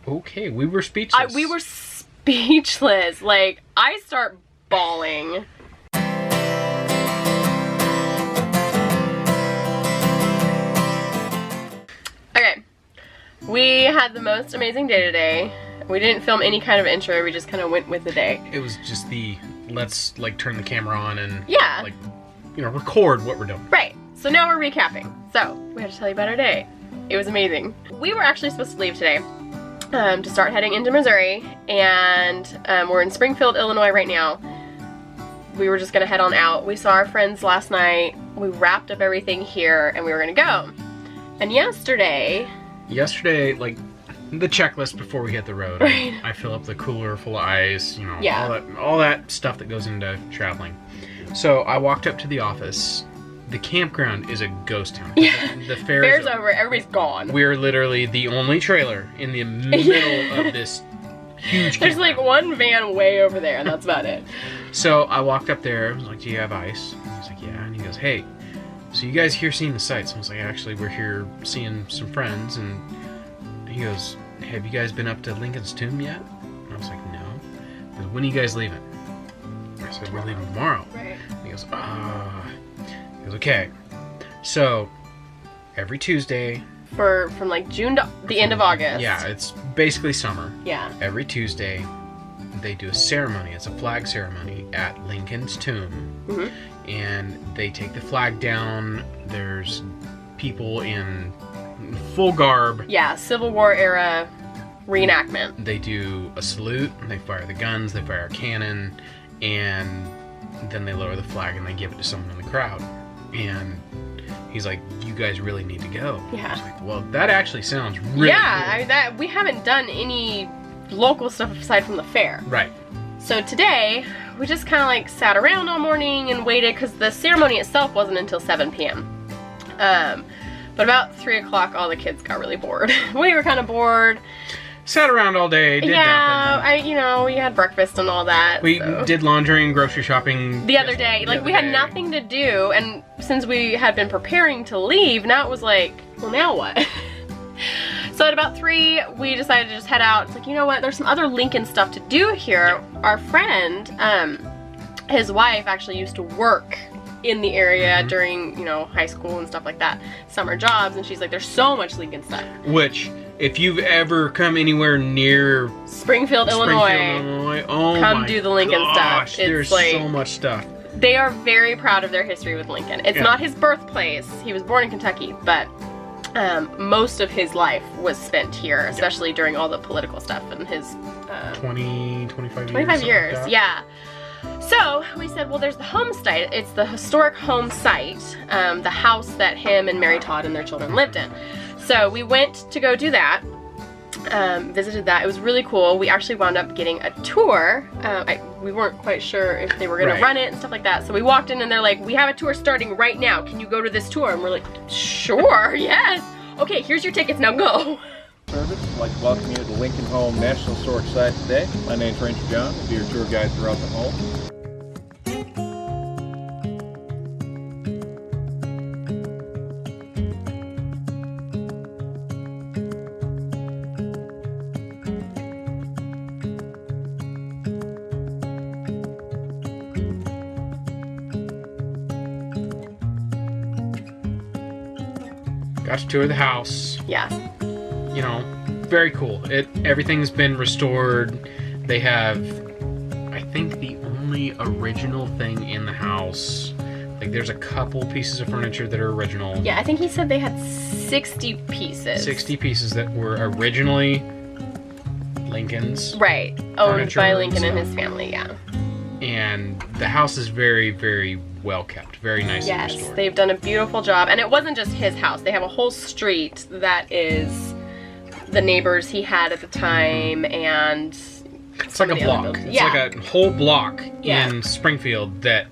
Okay, we were speechless. We were speechless. Like, I start bawling. Okay, we had the most amazing day today. We didn't film any kind of intro, we just kind of went with the day. It was just the, let's like turn the camera on and yeah, like, you know, record what we're doing. Right, so now we're recapping. So, we have to tell you about our day. It was amazing. We were actually supposed to leave today to start heading into Missouri, and we're in Springfield, Illinois right now. We were just gonna head on out. We saw our friends last night, we wrapped up everything here, and we were gonna go. And yesterday, like, the checklist before we hit the road. Right. I fill up the cooler full of ice, you know, yeah, all that stuff that goes into traveling. So I walked up to the office. The campground is a ghost town. Yeah. The fair's over, everybody's gone. We're literally the only trailer in the middle of this huge There's like one van way over there, and that's about it. So I walked up there, I was like, do you have ice? And he's like, yeah. And he goes, hey, so you guys here seeing the sights? And I was like, actually, we're here seeing some friends. And he goes, have you guys been up to Lincoln's tomb yet? And I was like, no. He goes, when are you guys leaving? I said, we're leaving tomorrow. Right. And he goes, He goes, okay. So every Tuesday, from like June to the end of August. Yeah, it's basically summer. Yeah. Every Tuesday, they do a ceremony. It's a flag ceremony at Lincoln's tomb. Mm-hmm. And they take the flag down. There's people in full garb. Yeah, Civil War era reenactment. They do a salute. They fire the guns. They fire a cannon. And then they lower the flag and they give it to someone in the crowd. And he's like, you guys really need to go. Yeah. I was like, well, that actually sounds really cool. I mean, we haven't done any local stuff aside from the fair. Right. So today, we just kind of like sat around all morning and waited because the ceremony itself wasn't until 7 p.m. But about 3 o'clock, all the kids got really bored. We were kind of bored. Sat around all day, did nothing. We had breakfast and all that. We did laundry and grocery shopping the other day. Like, we had nothing to do, and since we had been preparing to leave, now it was like, well, now what? So at about 3, we decided to just head out. It's like, you know what, there's some other Lincoln stuff to do here. Yeah. Our friend, his wife actually used to work in the area during, high school and stuff like that, summer jobs, and she's like, there's so much Lincoln stuff. Which, if you've ever come anywhere near Springfield, Illinois, oh come do the Lincoln stuff. It's there's like, so much stuff. They are very proud of their history with Lincoln. It's not his birthplace. He was born in Kentucky, but most of his life was spent here, especially during all the political stuff and his 25 years. Like yeah. So we said, well, there's the Homestead. It's the historic home site, the house that him and Mary Todd and their children lived in. So we went to go do that, visited that. It was really cool. We actually wound up getting a tour. We weren't quite sure if they were going to run it and stuff like that. So we walked in and they're like, we have a tour starting right now. Can you go to this tour? And we're like, sure, yes. Okay, here's your tickets, now go. Service. I'd like to welcome you to the Lincoln Home National Historic Site today. My name's Ranger John. I'll be your tour guide throughout the home. Got to tour the house. Yeah. Very cool. Everything's been restored. They have, I think, the only original thing in the house. Like, there's a couple pieces of furniture that are original. Yeah, I think he said they had 60 pieces. 60 pieces that were originally Lincoln's. Right. Owned by Lincoln and his family, yeah. And the house is very, very well kept. Very nicely restored. Yes, they've done a beautiful job. And it wasn't just his house. They have a whole street that is the neighbors he had at the time, and it's like a block. It's like a whole block in Springfield that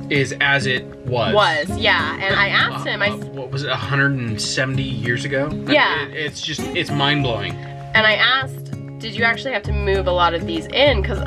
is as it was. Yeah. And I asked him, what was it, 170 years ago? Yeah. It's mind-blowing. And I asked, did you actually have to move a lot of these in? Because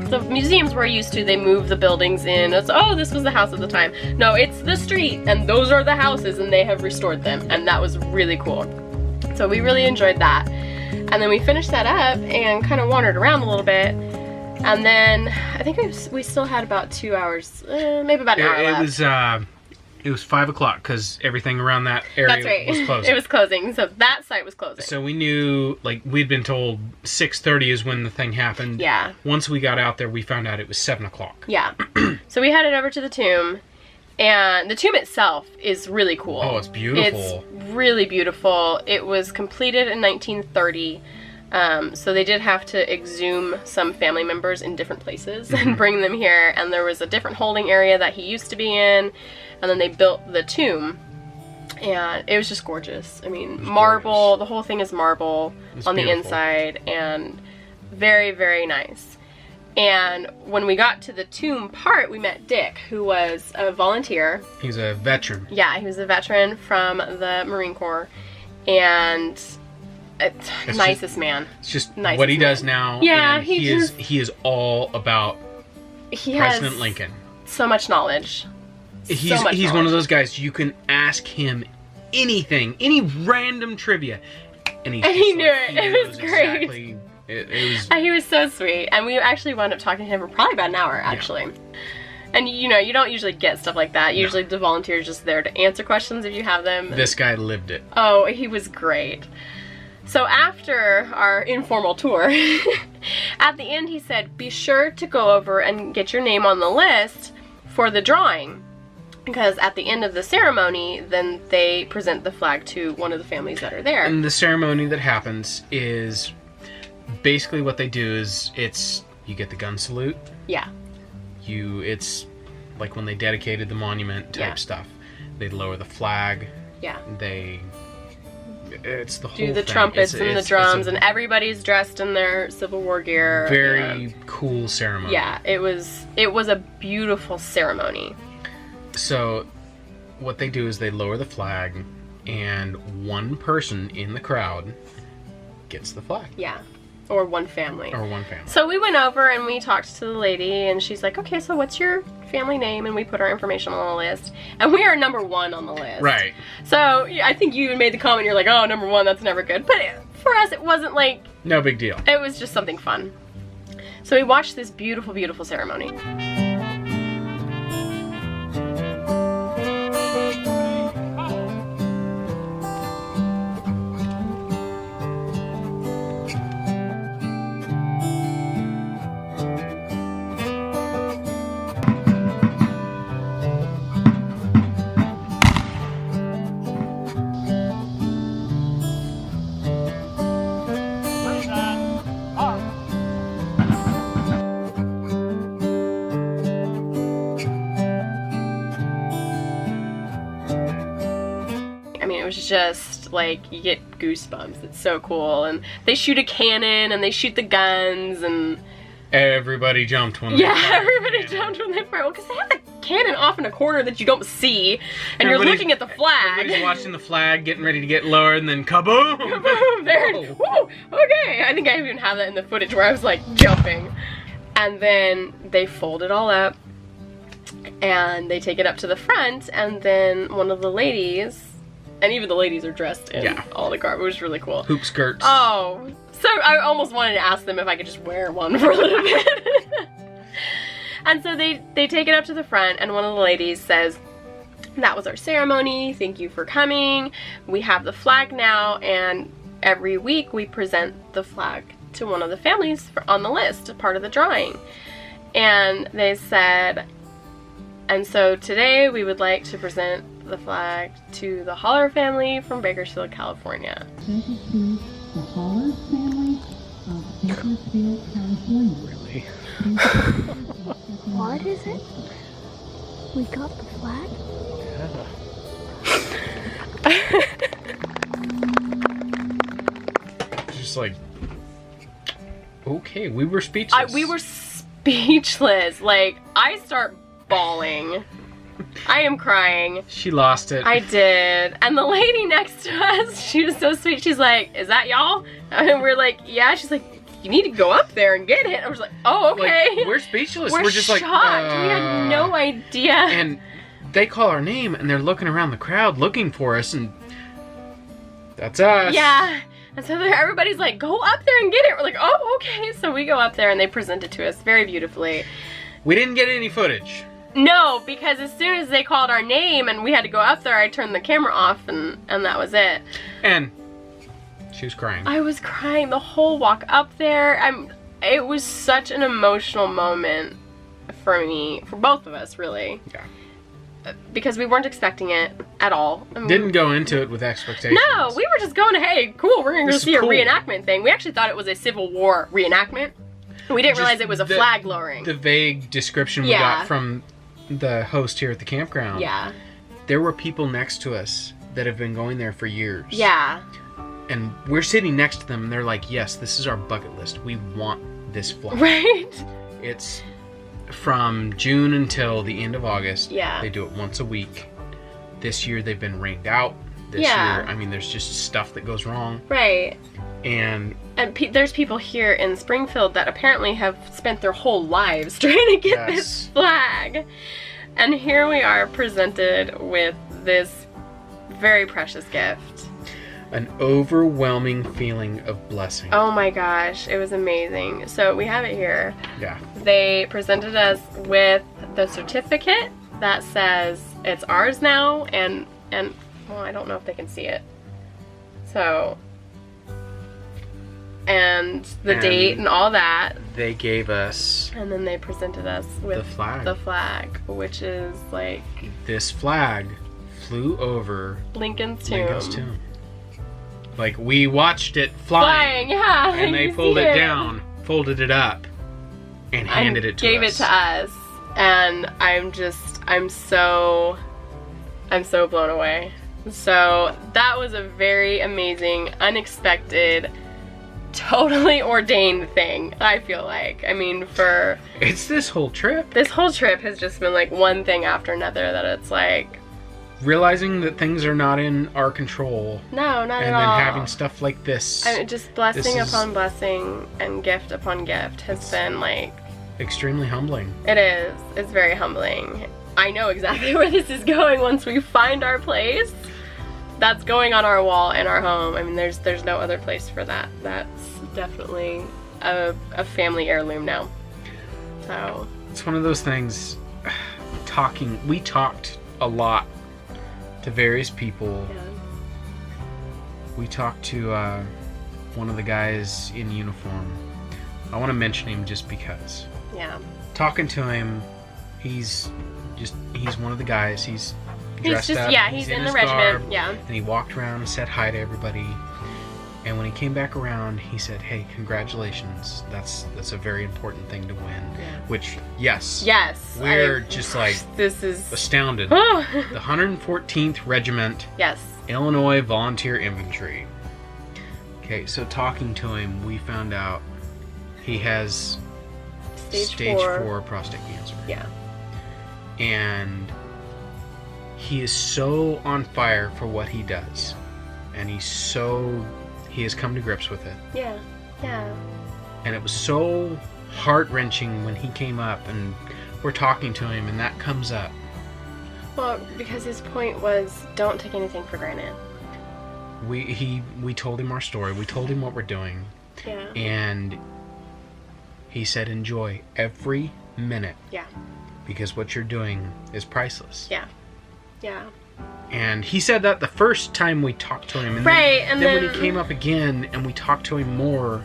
the museums we're used to, they move the buildings in. It's, oh, this was the house at the time. No, it's the street, and those are the houses, and they have restored them. And that was really cool. So we really enjoyed that. And then we finished that up and kind of wandered around a little bit. And then I think we still had about 2 hours, maybe about an hour left. It was 5 o'clock because everything around that area was closing. It was closing, so that site was closing. So we knew, like, we'd been told 6:30 is when the thing happened. Yeah. Once we got out there, we found out it was 7 o'clock. Yeah. So we headed over to the tomb, and the tomb itself is really cool. Oh, it's beautiful. It's really beautiful. It was completed in 1930. So they did have to exhume some family members in different places and bring them here. And there was a different holding area that he used to be in. And then they built the tomb. And it was just gorgeous. I mean, marble. Gorgeous. The whole thing is marble on the inside. And very, very nice. And when we got to the tomb part, we met Dick, who was a volunteer. He's a veteran. Yeah, he was a veteran from the Marine Corps. And... nicest man. It's just what he does now. Yeah, he is all about President Lincoln. So much knowledge. He's one of those guys you can ask him anything, any random trivia, and he knew it. It was great. Exactly. He was so sweet, and we actually wound up talking to him for probably about an hour, actually. Yeah. And you know, you don't usually get stuff like that. Usually the volunteer is just there to answer questions if you have them. This guy lived it. Oh, he was great. So after our informal tour, at the end he said, be sure to go over and get your name on the list for the drawing. Because at the end of the ceremony, then they present the flag to one of the families that are there. And the ceremony that happens is basically what they do is you get the gun salute. Yeah. It's like when they dedicated the monument type stuff. They lower the flag. Yeah. It's the whole do the thing. Trumpets and the drums, and everybody's dressed in their Civil War gear. Very cool ceremony. Yeah, it was a beautiful ceremony. So what they do is they lower the flag, and one person in the crowd gets the flag. Yeah. Or one family. So we went over and we talked to the lady, and she's like, okay, so what's your family name? And we put our information on the list. And we are number 1 on the list. Right. So I think you made the comment, you're like, oh, number 1, that's never good. But for us, it wasn't like... No big deal. It was just something fun. So we watched this beautiful, beautiful ceremony. It was just like, you get goosebumps. It's so cool. And they shoot a cannon and they shoot the guns, and everybody jumped when they fired. Everybody jumped when they fired. Well, because they have the cannon off in a corner that you don't see, and you're looking at the flag. Everybody's watching the flag, getting ready to get lowered, and then kaboom! Kaboom! There. Woo! Okay. I think I even have that in the footage where I was like jumping. And then they fold it all up, and they take it up to the front, and then one of the ladies. And even the ladies are dressed in all the garb. It was really cool. Hoop skirts. Oh. So I almost wanted to ask them if I could just wear one for a little bit. And so they take it up to the front, and one of the ladies says, that was our ceremony. Thank you for coming. We have the flag now, and every week we present the flag to one of the families on the list, part of the drawing. And they said, and so today we would like to present the flag to the Hollar family from Bakersfield, California. This is to the Hollar family of Bakersfield, California. Really? What is it? We got the flag? Just like, okay, we were speechless. We were speechless. Like, I start bawling. I am crying. She lost it. I did. And the lady next to us, she was so sweet. She's like, is that y'all? And we're like, yeah. She's like, you need to go up there and get it. I was like, oh, okay. Like, we're speechless. We're just shocked. like, We had no idea. And they call our name, and they're looking around the crowd looking for us, and that's us. Yeah. And so everybody's like, go up there and get it. We're like, oh, okay. So we go up there and they present it to us very beautifully. We didn't get any footage. No, because as soon as they called our name and we had to go up there, I turned the camera off and that was it. And she was crying. I was crying the whole walk up there. It was such an emotional moment for me, for both of us, really. Yeah. Because we weren't expecting it at all. I mean, Didn't go into it with expectations. No, we were just going, hey, cool, we're going to go This is see cool. a reenactment thing. We actually thought it was a Civil War reenactment. We didn't realize it was a flag lowering. The vague description we got from the host here at the campground. Yeah. There were people next to us that have been going there for years. Yeah. And we're sitting next to them and they're like, yes, this is our bucket list. We want this flag. Right? It's from June until the end of August. Yeah. They do it once a week. This year they've been rained out. This year, I mean, there's just stuff that goes wrong. Right. And there's people here in Springfield that apparently have spent their whole lives trying to get this flag. And here we are presented with this very precious gift. an overwhelming feeling of blessing. Oh my gosh, it was amazing. So we have it here. Yeah. They presented us with the certificate that says it's ours now, and well, I don't know if they can see it. So, and the date and all that. They gave us, and then they presented us with the flag, which is like, this flag flew over Lincoln's tomb. Like, we watched it flying, yeah. and they pulled it down, folded it up, and handed it to us. Gave it to us, and I'm so blown away. So that was a very amazing, unexpected, totally ordained thing, I feel like. I mean, it's this whole trip. This whole trip has just been like one thing after another that it's like, realizing that things are not in our control. No, not at all. And then having stuff like this. I mean, just blessing upon blessing and gift upon gift has been like... extremely humbling. It is. It's very humbling. I know exactly where this is going once we find our place. That's going on our wall in our home. I mean, there's no other place for that. That's definitely a family heirloom now. So... it's one of those things, we talked a lot to various people. Yeah. We talked to one of the guys in uniform. I want to mention him just because. Yeah. Talking to him, he's one of the guys. He's dressed up. Yeah, he's in the regiment. Garb, yeah. And he walked around and said hi to everybody. And when he came back around, he said, "Hey, congratulations. That's a very important thing to win." Yeah. Which, yes. Yes. We're just like, this is astounded. The 114th Regiment. Yes. Illinois Volunteer Infantry. Okay, so talking to him, we found out he has stage 4 prostate cancer. Yeah. And he is so on fire for what he does. And he has come to grips with it. Yeah. Yeah. And it was so heart-wrenching when he came up and we're talking to him and that comes up. Well, because his point was, don't take anything for granted. We told him our story. We told him what we're doing. Yeah. And he said, enjoy every minute. Yeah. Because what you're doing is priceless. Yeah. Yeah. And he said that the first time we talked to him. And right, then when he came up again and we talked to him more,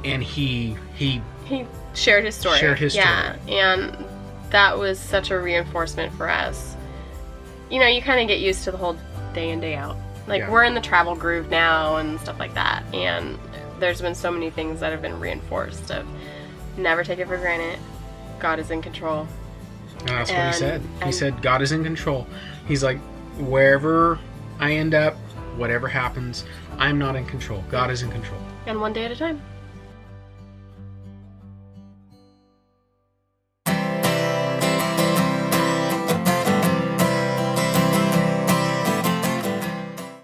and he shared his story. Yeah, and that was such a reinforcement for us. You know, you kind of get used to the whole day in, day out. Like, we're in the travel groove now and stuff like that. And there's been so many things that have been reinforced of never take it for granted. God is in control. And that's what he said. He said, God is in control. He's like, wherever I end up, whatever happens, I'm not in control. God is in control. And one day at a time.